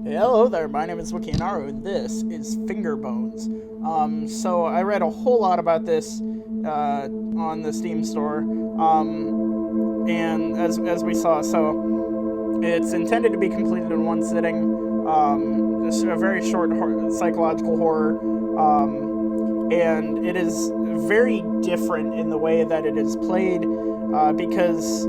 Hello there, my name is Wikinaru, and this is Fingerbones. So I read a whole lot about this on the Steam store, and as we saw, so it's intended to be completed in one sitting. Just a very short psychological horror, and it is very different in the way that it is played, because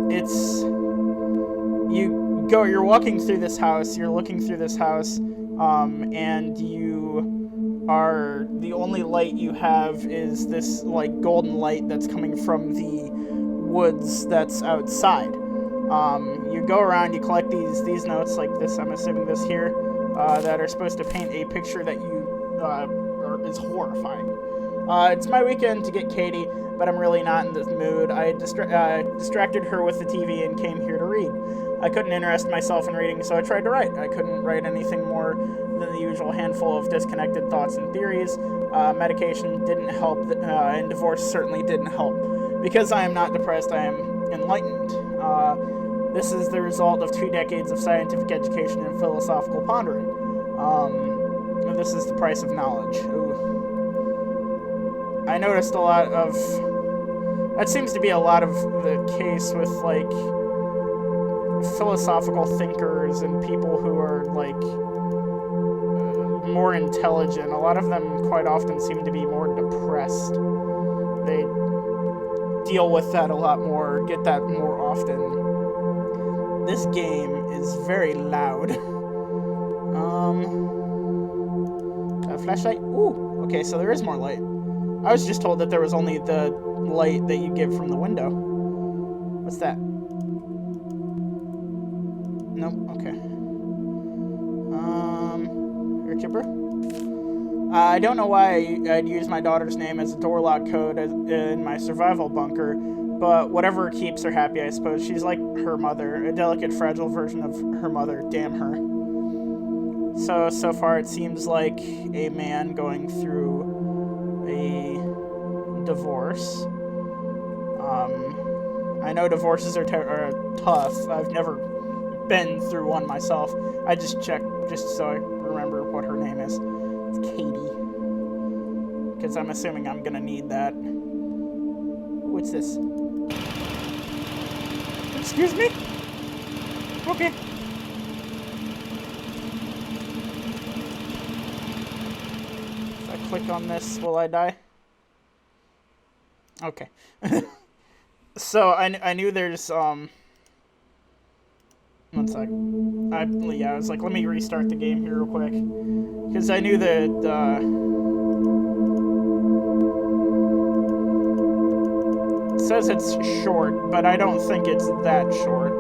you're walking through this house, you're looking through this house, and the only light you have is this like golden light that's coming from the woods that's outside. You go around, you collect these notes like this. I'm assuming this here, that are supposed to paint a picture that is horrifying. It's my weekend to get Katie, but I'm really not in the mood. I distracted her with the TV and came here to read. I couldn't interest myself in reading, so I tried to write. I couldn't write anything more than the usual handful of disconnected thoughts and theories. Medication didn't help, and divorce certainly didn't help. Because I am not depressed, I am enlightened. This is the result of 2 decades of scientific education and philosophical pondering. This is the price of knowledge. Ooh. I noticed a lot of... That seems to be a lot of the case with, like, philosophical thinkers and people who are, like, more intelligent. A lot of them quite often seem to be more depressed. They deal with that a lot more, get that more often. This game is very loud. A flashlight? Ooh, okay, so there is more light. I was just told that there was only the light that you get from the window. What's that? Nope, okay. Airkeeper? I don't know why I'd use my daughter's name as a door lock code in my survival bunker, but whatever keeps her happy, I suppose. She's like her mother, a delicate, fragile version of her mother. Damn her. So far it seems like a man going through a divorce. I know divorces are tough. I've never been through one myself. I just checked just so I remember what her name is. It's Katie. Because I'm assuming I'm gonna need that. What's this? Excuse me? Okay. If I click on this, will I die? Okay. So I knew there's one sec. I was like, let me restart the game here real quick, because I knew that it says it's short, but I don't think it's that short.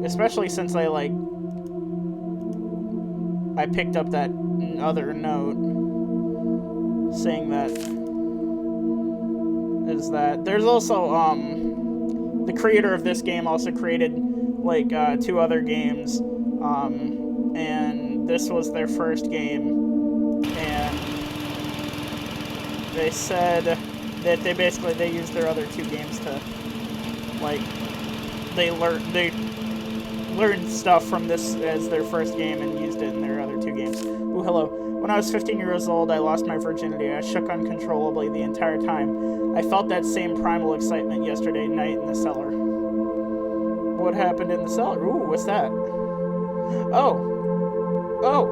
Especially since I picked up that other note saying that there's also the creator of this game also created like 2 other games, and this was their first game, and they said that they used their other 2 games to, like, they learned stuff from this as their first game and used it in their other 2 games. Ooh, hello. When I was 15 years old, I lost my virginity. I shook uncontrollably the entire time. I felt that same primal excitement yesterday night in the cellar. What happened in the cellar? Ooh, what's that? Oh. Oh.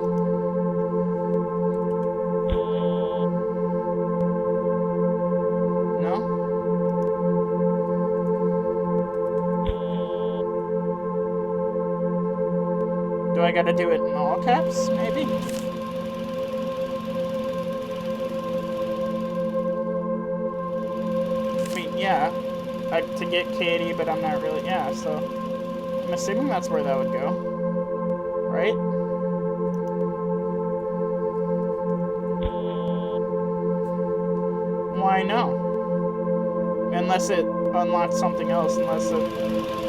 No? Do I gotta do it in all caps, maybe? Yeah, to get Katie, but I'm not really, yeah, so I'm assuming that's where that would go, right? Why no? Unless it unlocked something else,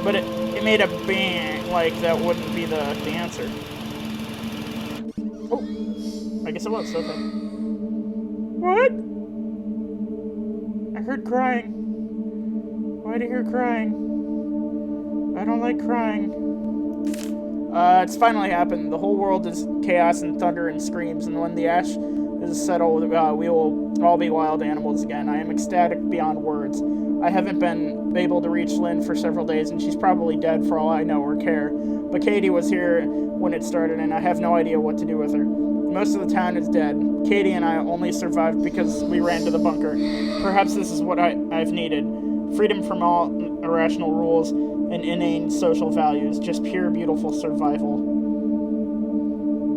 but it made a bang, like that wouldn't be the answer. Oh, I guess it was, okay. What? I heard crying. Why do you hear crying? I don't like crying. It's finally happened. The whole world is chaos and thunder and screams, and when the ash is settled, we will all be wild animals again. I am ecstatic beyond words. I haven't been able to reach Lynn for several days, and she's probably dead for all I know or care. But Katie was here when it started, and I have no idea what to do with her. Most of the town is dead. Katie and I only survived because we ran to the bunker. Perhaps this is what I've needed. Freedom from all irrational rules and inane social values. Just pure, beautiful survival.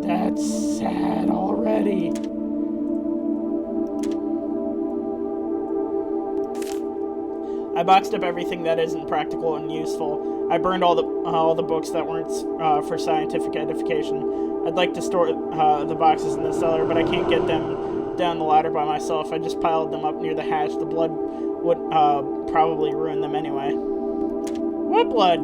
That's sad already. I boxed up everything that isn't practical and useful. I burned all the books that weren't for scientific edification. I'd like to store the boxes in the cellar, but I can't get them down the ladder by myself. I just piled them up near the hatch. The blood would probably ruin them anyway. What blood?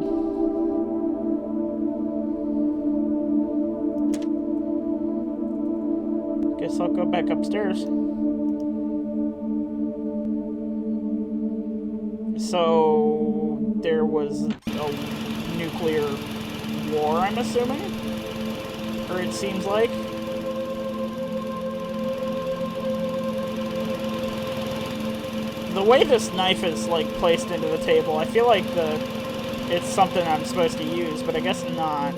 Guess I'll go back upstairs. So there was a nuclear war, I'm assuming? Or it seems like. The way this knife is like placed into the table, I feel like it's something I'm supposed to use, but I guess not.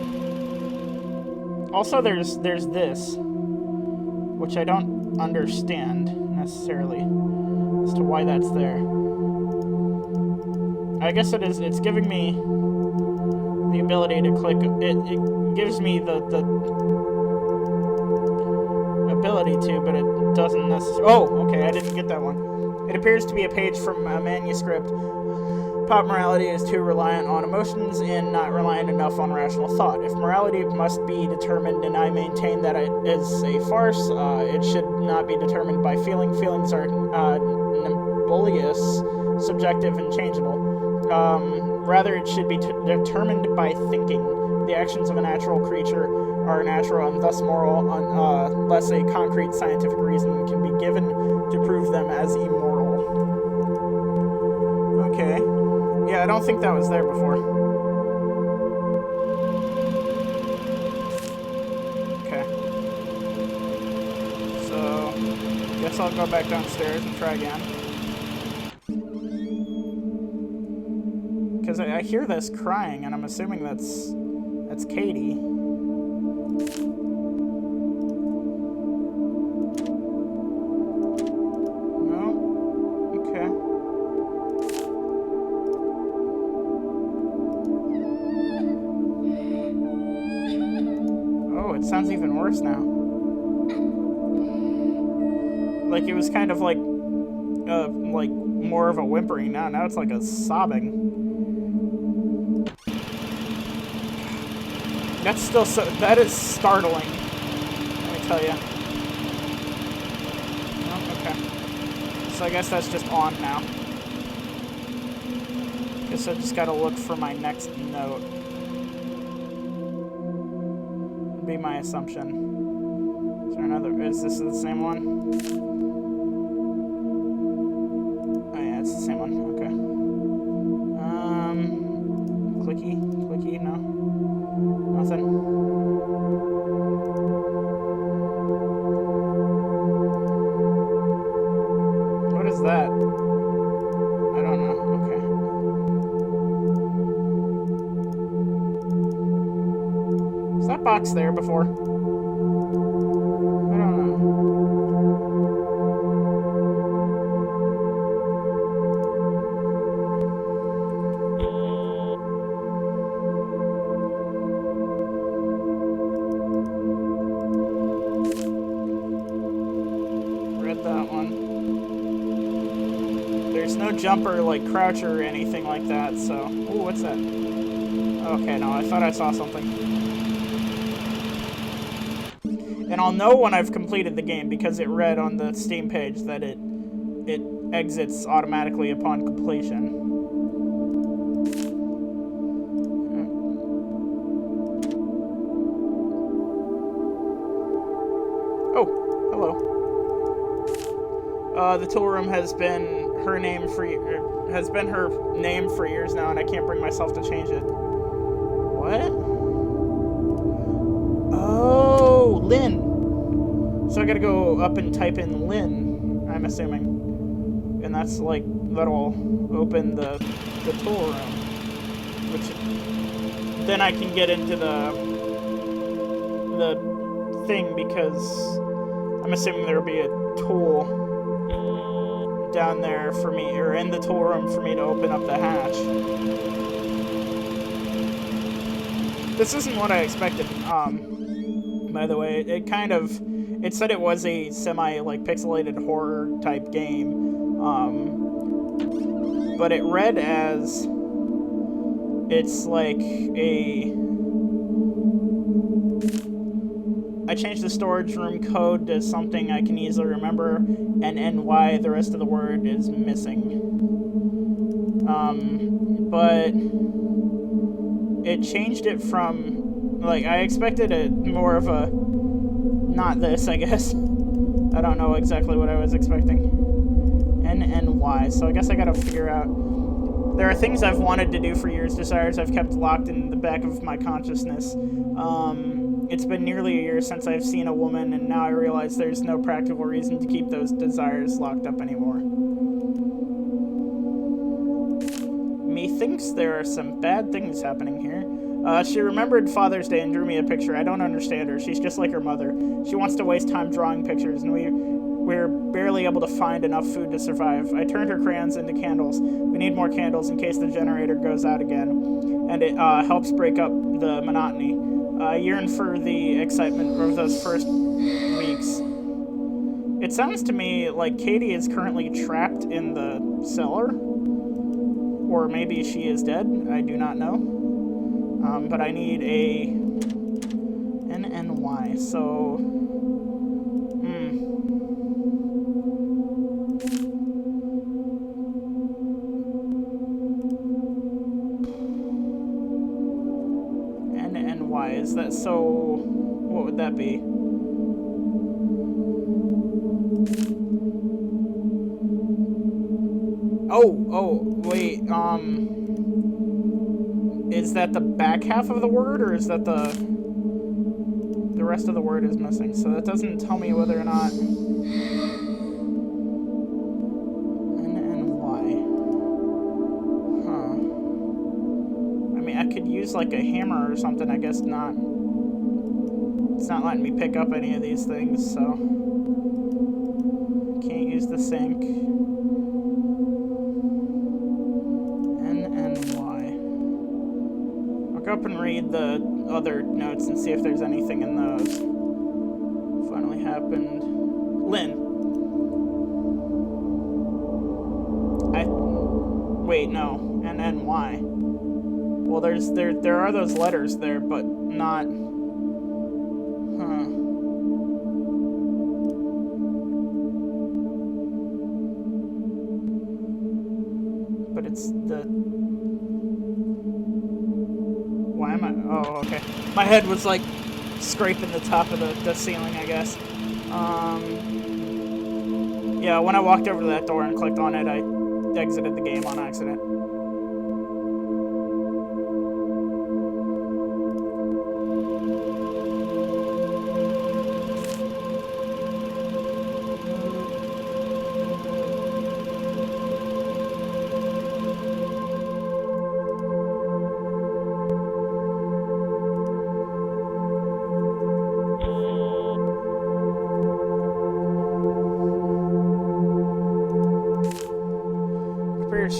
Also, there's this, which I don't understand necessarily as to why that's there. I guess it is. It's giving me the ability to click. It gives me the ability to, but it doesn't necessarily. Oh, okay. I didn't get that one. It appears to be a page from a manuscript. Pop morality is too reliant on emotions and not reliant enough on rational thought. If morality must be determined, and I maintain that it is a farce, it should not be determined by feeling. Feelings are nebulous, subjective, and changeable. Rather, it should be determined by thinking. The actions of a natural creature are natural and thus moral, unless a concrete scientific reason can be given to prove them as immoral. Okay. Yeah, I don't think that was there before. Okay. So, guess I'll go back downstairs and try again. Because I hear this crying, and I'm assuming that's Katie. No? Okay. Oh, it sounds even worse now. Like it was kind of like more of a whimpering now. Now it's like a sobbing. That's still that is startling, let me tell you. Oh, okay. So I guess that's just on now. Guess I just gotta look for my next note. Would be my assumption. Is there another, is this the same one? Oh yeah, it's the same one, okay. Clicky, no. Nothing. What is that? I don't know. Okay. Was that box there before? I don't know. That one. There's no jumper like croucher or anything like that, so. Ooh, what's that? Okay, no, I thought I saw something. And I'll know when I've completed the game because it read on the Steam page that it exits automatically upon completion. Oh, hello. The tool room has been her name for has been her name for years now, and I can't bring myself to change it. What? Oh, Lynn. So I gotta go up and type in Lynn, I'm assuming. And that's like, that'll open the tool room. Which, then I can get into the thing, because I'm assuming there'll be a tool down there for me, or in the tool room for me to open up the hatch. This isn't what I expected, by the way. It said it was a semi, like, pixelated horror type game, but it read as, it's like I changed the storage room code to something I can easily remember, and NY, the rest of the word is missing. But it changed it from, like, I expected it more of a, not this, I guess. I don't know exactly what I was expecting. NNY, so I guess I gotta figure out. There are things I've wanted to do for years, desires I've kept locked in the back of my consciousness. It's been nearly a year since I've seen a woman, and now I realize there's no practical reason to keep those desires locked up anymore. Methinks there are some bad things happening here. She remembered Father's Day and drew me a picture. I don't understand her. She's just like her mother. She wants to waste time drawing pictures, and we're barely able to find enough food to survive. I turned her crayons into candles. We need more candles in case the generator goes out again, and it helps break up the monotony. I yearn for the excitement of those first weeks. It sounds to me like Katie is currently trapped in the cellar, or maybe she is dead. I do not know. But I need a NNY, so... NNY, is that so... What would that be? Oh, wait, is that the back half of the word, or is that the rest of the word is missing? So that doesn't tell me whether or not... NNY. Huh. I mean, I could use, like, a hammer or something, I guess not. It's not letting me pick up any of these things, so... Can't use the sink. Up and read the other notes and see if there's anything in those. Finally happened. Lynn. Wait, no. NNY. Well, there are those letters there, but not... Huh. But it's the... Why am I... Oh, okay. My head was, like, scraping the top of the ceiling, I guess. Yeah, when I walked over to that door and clicked on it, I exited the game on accident.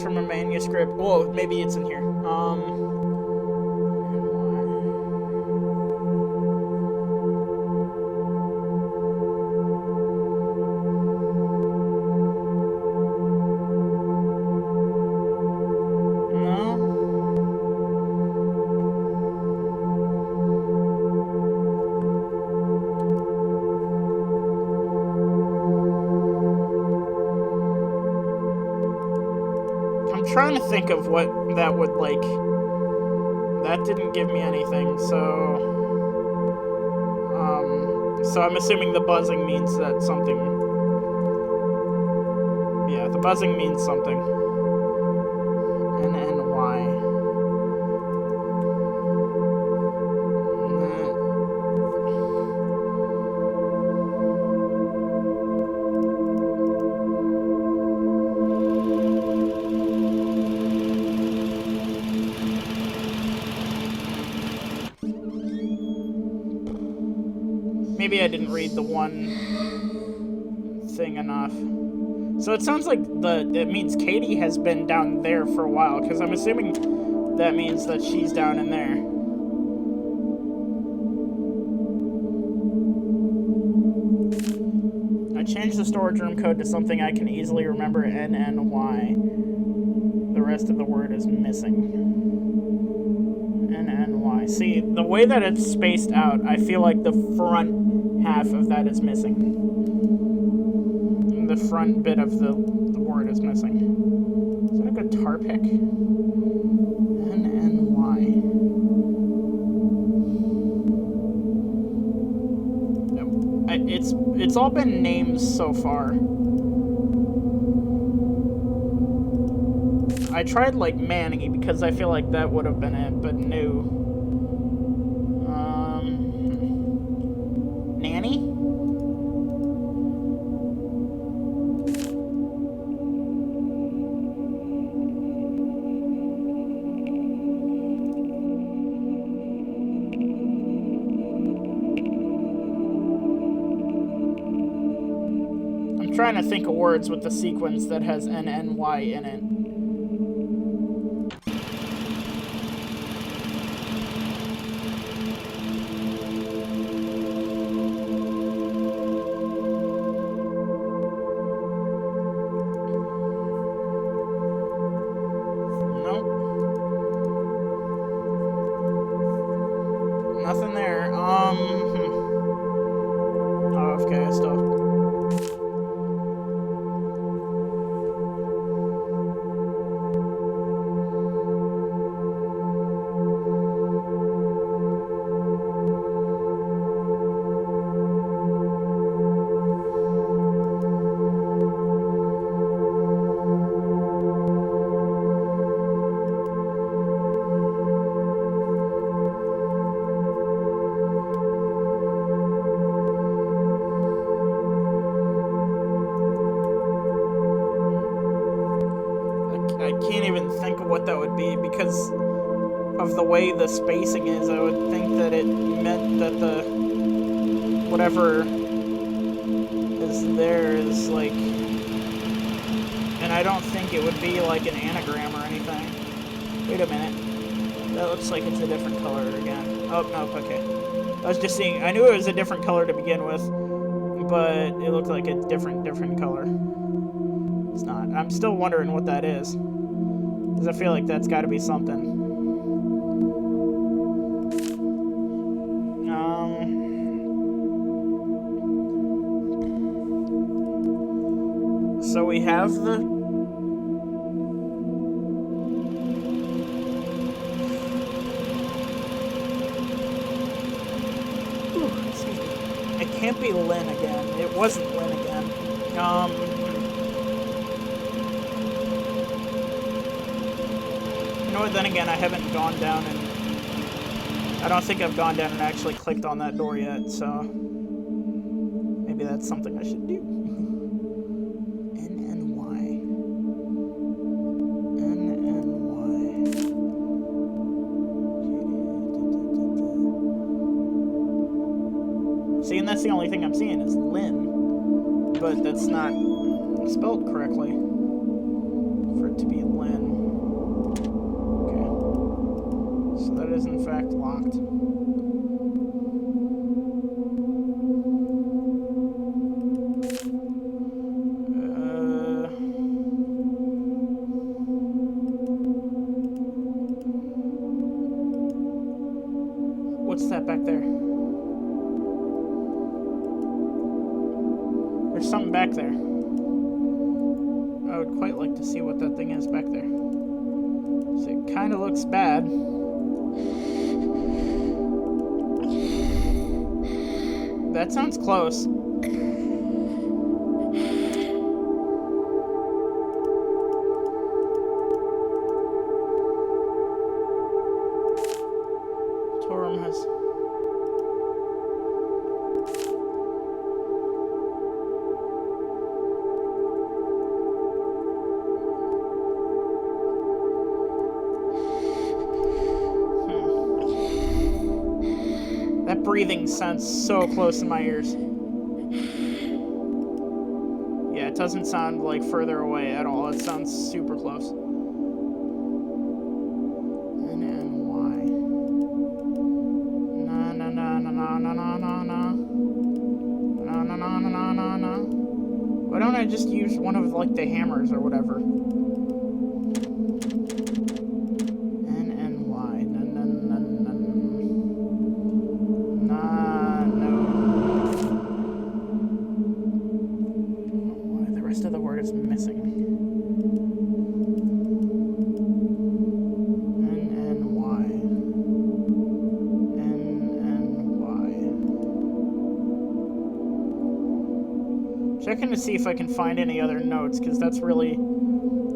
From a manuscript. Oh, maybe it's in here. Trying to think of what that would, like... That didn't give me anything, so... So I'm assuming the buzzing means that something Yeah, the buzzing means something. N-N-Y. Maybe I didn't read the one thing enough. So it sounds like it means Katie has been down there for a while, because I'm assuming that means that she's down in there. I changed the storage room code to something I can easily remember, N-N-Y. The rest of the word is missing. N-N-Y. See, the way that it's spaced out, I feel like the front half of that is missing. The front bit of the word is missing. Is that a guitar pick? N-N-Y. It's all been names so far. I tried like Manny because I feel like that would have been it, but no. Nanny? I'm trying to think of words with the sequence that has N-N-Y in it. Nothing there. Oh, okay, stuff. I can't even think of what that would be because of the way the spacing is. I would think that it meant that the whatever is there is like, and I don't think it would be like an anagram or anything. Wait a minute, that looks like it's a different color again. Oh no, okay. I was just seeing. I knew it was a different color to begin with, but it looked like a different color. It's not. I'm still wondering what that is. Because I feel like that's got to be something. So we have the... Ooh, excuse me. It can't be Lynn again. It wasn't Lynn again. You know what, then again, I haven't gone down and... I don't think I've gone down and actually clicked on that door yet, so... Maybe that's something I should do. N-N-Y. See, and that's the only thing I'm seeing is Lynn. But that's not spelled correctly for it to be Lynn. So that is in fact locked. What's that back there? There's something back there. I would quite like to see what that thing is back there. So it kind of looks bad. That sounds close. control room has... That breathing sounds so close in my ears. Yeah, it doesn't sound like further away at all. It sounds super close. And why? Na na na na na na na na na. Na na na na na na na. Why don't I just use one of like the hammers or whatever? Checking to see if I can find any other notes, because that's really,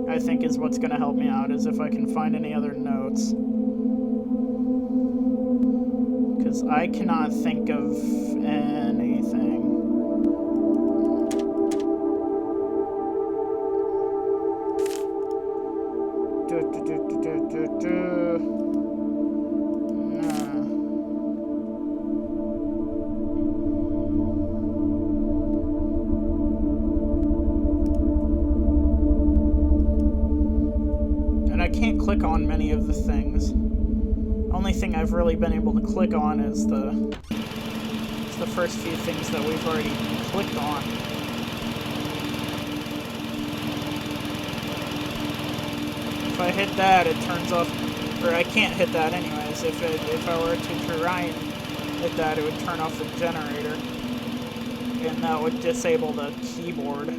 I think, is what's going to help me out, is if I can find any other notes. Because I cannot think of anything. Can't click on many of the things. Only thing I've really been able to click on is the first few things that we've already clicked on. If I hit that, it turns off, or I can't hit that anyways. If I were to try and hit that, it would turn off the generator, and that would disable the keyboard.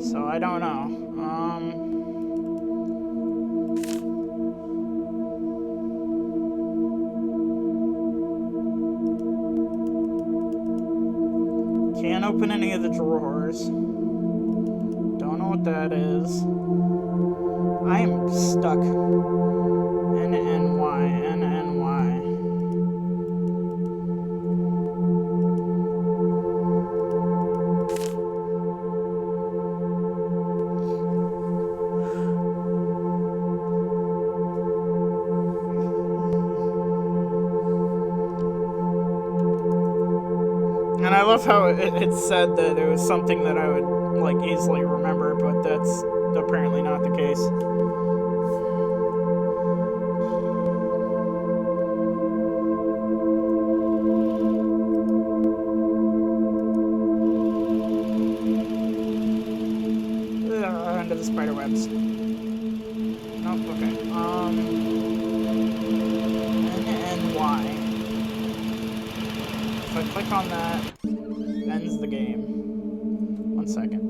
So I don't know. Can't open any of the drawers. Don't know what that is. I am stuck. N-N-Y. And I love how it said that it was something that I would, like, easily remember, but that's apparently not the case. Into the spider webs. Nope, okay. N-N-Y. If I click on that, it ends the game. 1 second.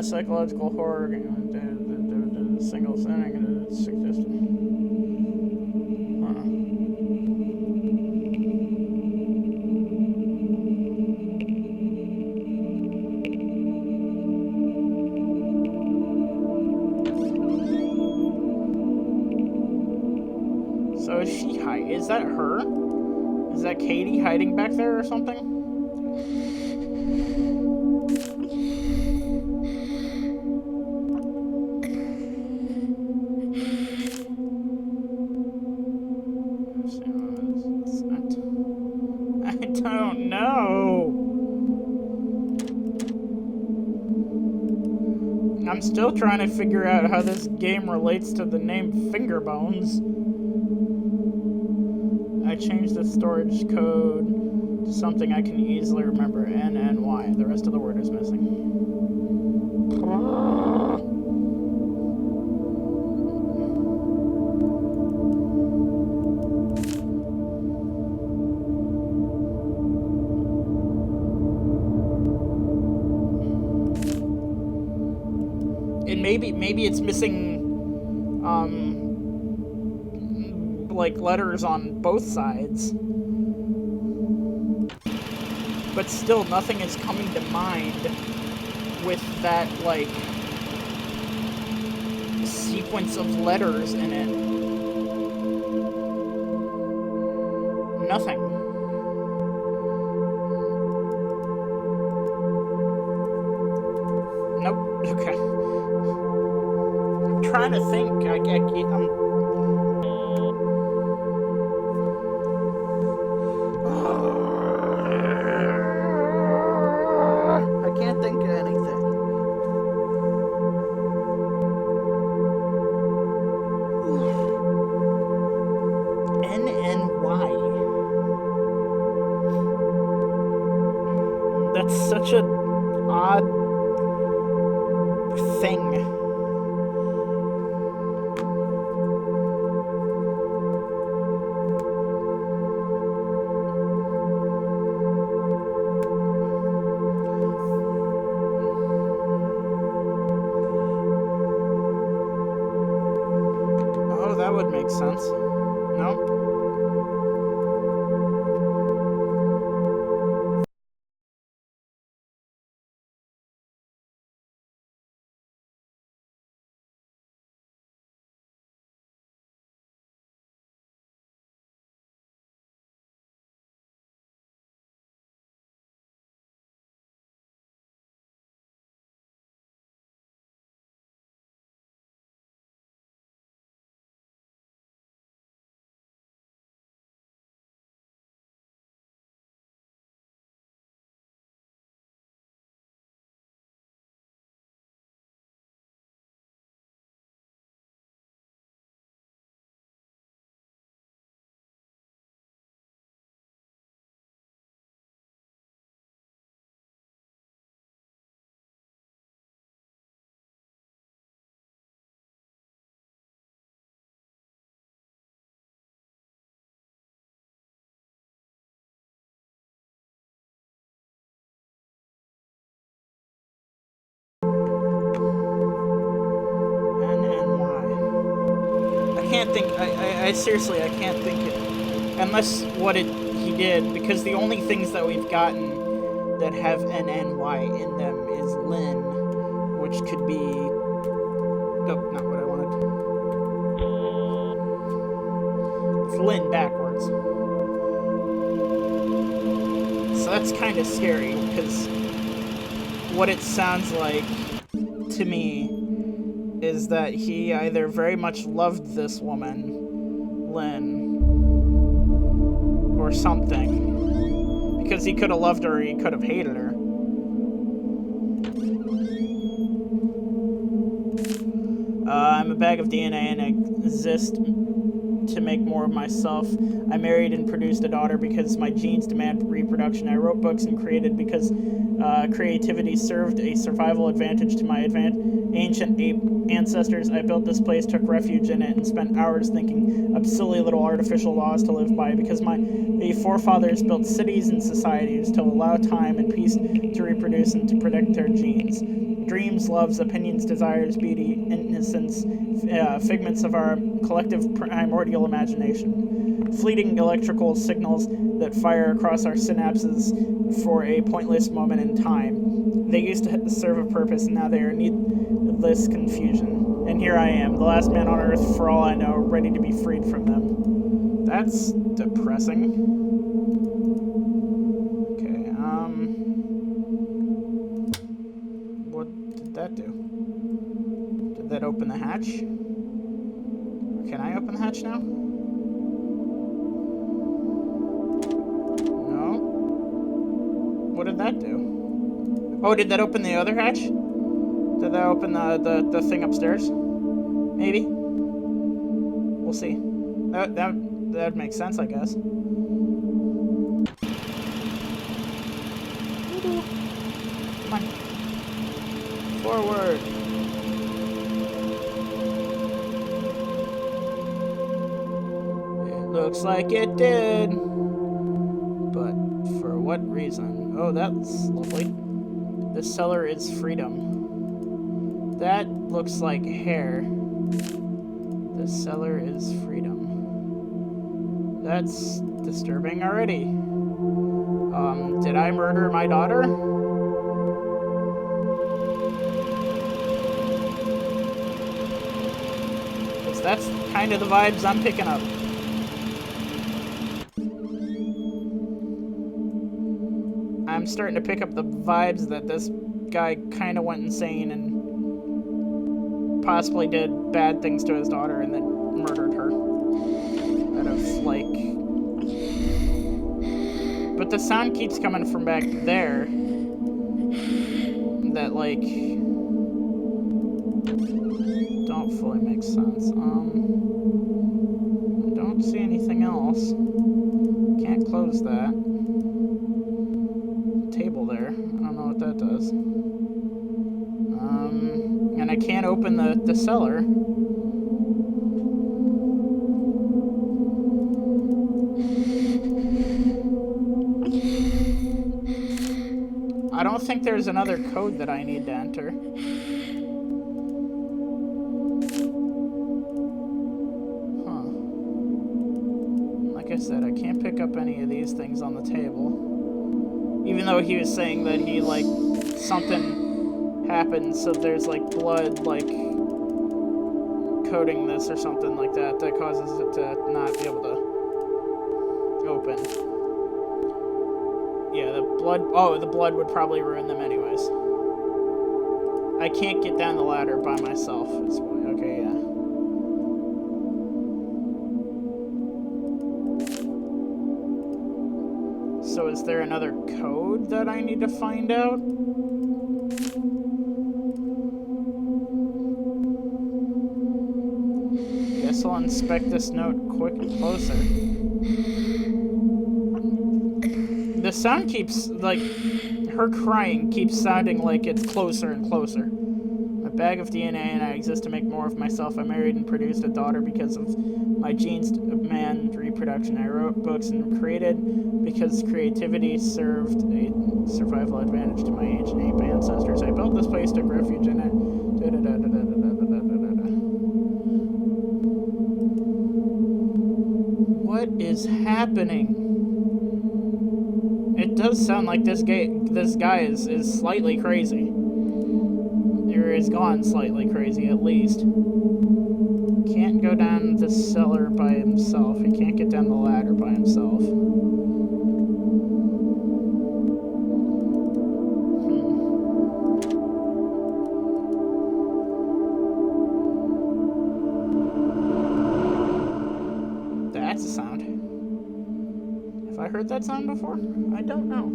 Psychological horror game. Single setting. Suggestion. So is she is that her? Is that Katie hiding back there or something? I don't know. I'm still trying to figure out how this game relates to the name Fingerbones. I changed the storage code to something I can easily remember. N-N-Y. The rest of the word is missing. And maybe it's missing, like, letters on both sides. But still, nothing is coming to mind with that, like, sequence of letters in it. nothing. Nope. Okay. I'm trying to think. I can't think of anything. NNY. That's such a odd thing. Oh, that would make sense. No? I can't think. I seriously, I can't think it. Unless he did, because the only things that we've gotten that have NNY in them is Lynn, which could be. Nope, not what I wanted. It's Lynn backwards. So that's kind of scary, because what it sounds like to me is that he either very much loved this woman, Lynn, or something. Because he could have loved her or he could have hated her. I'm a bag of DNA and I exist to make more of myself. I married and produced a daughter because my genes demand reproduction. I wrote books and created because creativity served a survival advantage to my ancient ape ancestors. I built this place, took refuge in it, and spent hours thinking of silly little artificial laws to live by because the forefathers built cities and societies to allow time and peace to reproduce and to protect their genes. Dreams, loves, opinions, desires, beauty, innocence, figments of our collective primordial imagination. Fleeting electrical signals that fire across our synapses for a pointless moment in time. They used to serve a purpose, and now they are needless confusion. And here I am, the last man on Earth, for all I know, ready to be freed from them. That's depressing. Okay, what did that do? Did that open the hatch? Can I open the hatch now? No. What did that do? Oh, did that open the other hatch? Did that open the thing upstairs? Maybe. We'll see. That makes sense, I guess. Come on. Forward. It looks like it did. But for what reason? Oh, that's lovely. The cellar is freedom. That looks like hair. The cellar is freedom. That's disturbing already. Did I murder my daughter? Because that's kind of the vibes I'm picking up. I'm starting to pick up the vibes that this guy kind of went insane and possibly did bad things to his daughter and then murdered her. Out of, like... But the sound keeps coming from back there. That, like... don't fully make sense. I don't see anything else. Can't close that. Table there. I don't know what that does. And I can't open the cellar. I don't think there's another code that I need to enter. Huh. Like I said, I can't pick up any of these things on the table. Even though he was saying that he, like, something happened, so there's, like, blood, like, coating this or something like that that causes it to not be able to open. Yeah, the blood... oh, the blood would probably ruin them anyways. I can't get down the ladder by myself. Okay, yeah. So is there another code that I need to find out? Guess I'll inspect this note closer. The sound keeps, like, her crying keeps sounding like it's closer and closer. A bag of DNA and I exist to make more of myself. I married and produced a daughter because of my genes demand reproduction. I wrote books and created because creativity served a survival advantage to my ancient ape ancestors. I built this place, took refuge in it. What is happening? It does sound like this guy is slightly crazy. Or is gone slightly crazy, at least. Can't go down the cellar by himself. He can't get down the ladder by himself. That's a sound. Have I heard that sound before? I don't know.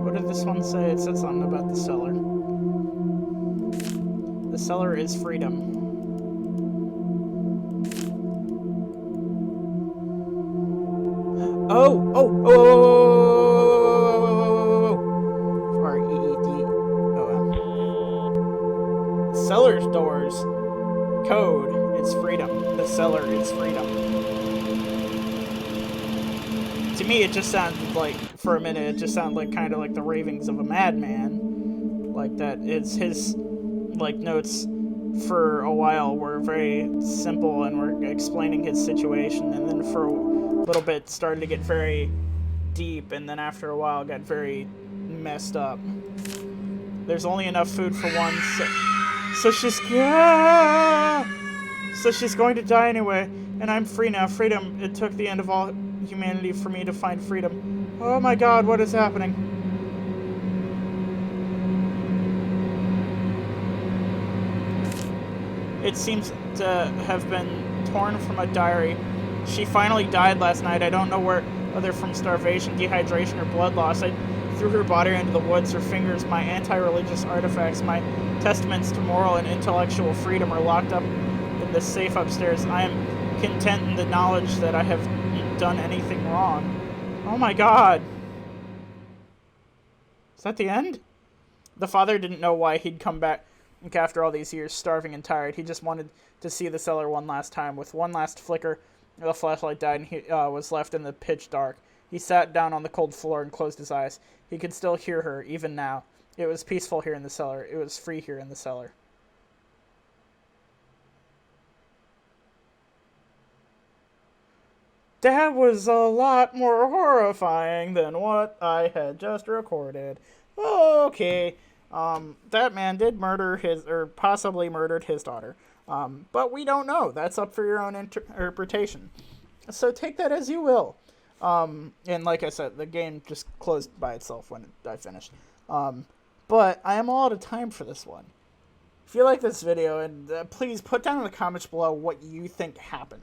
What did this one say? It said something about the cellar. The cellar is freedom. Cellar's doors code, it's freedom. The cellar is freedom. To me, it just sounded like, for a minute, it just sounded like kind of like the ravings of a madman. Like that it's his, like, notes for a while were very simple and were explaining his situation, and then for a little bit started to get very deep, and then after a while got very messed up. There's only enough food for one, so she's going to die anyway, and I'm free now. Freedom. It took the end of all humanity for me to find freedom. Oh my God, what is happening? It seems to have been torn from a diary. She finally died last night. I don't know whether from starvation, dehydration, or blood loss. I threw her body into the woods. Her fingers, my anti-religious artifacts, my testaments to moral and intellectual freedom are locked up in this safe upstairs. I am content in the knowledge that I have done anything wrong. Oh my God. Is that the end? The father didn't know why he'd come back after all these years, starving and tired. He just wanted to see the cellar one last time. With one last flicker, the flashlight died and he was left in the pitch dark. He sat down on the cold floor and closed his eyes. He could still hear her, even now. It was peaceful here in the cellar. It was free here in the cellar. That was a lot more horrifying than what I had just recorded. Okay. That man did murder his, or possibly murdered his daughter. But we don't know. That's up for your own interpretation. So take that as you will. And like I said, the game just closed by itself when I finished. But I am all out of time for this one. If you like this video, and please put down in the comments below what you think happened.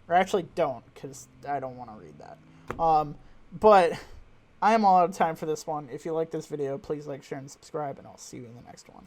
Or actually don't, because I don't want to read that. But I am all out of time for this one. If you like this video, please like, share, and subscribe, and I'll see you in the next one.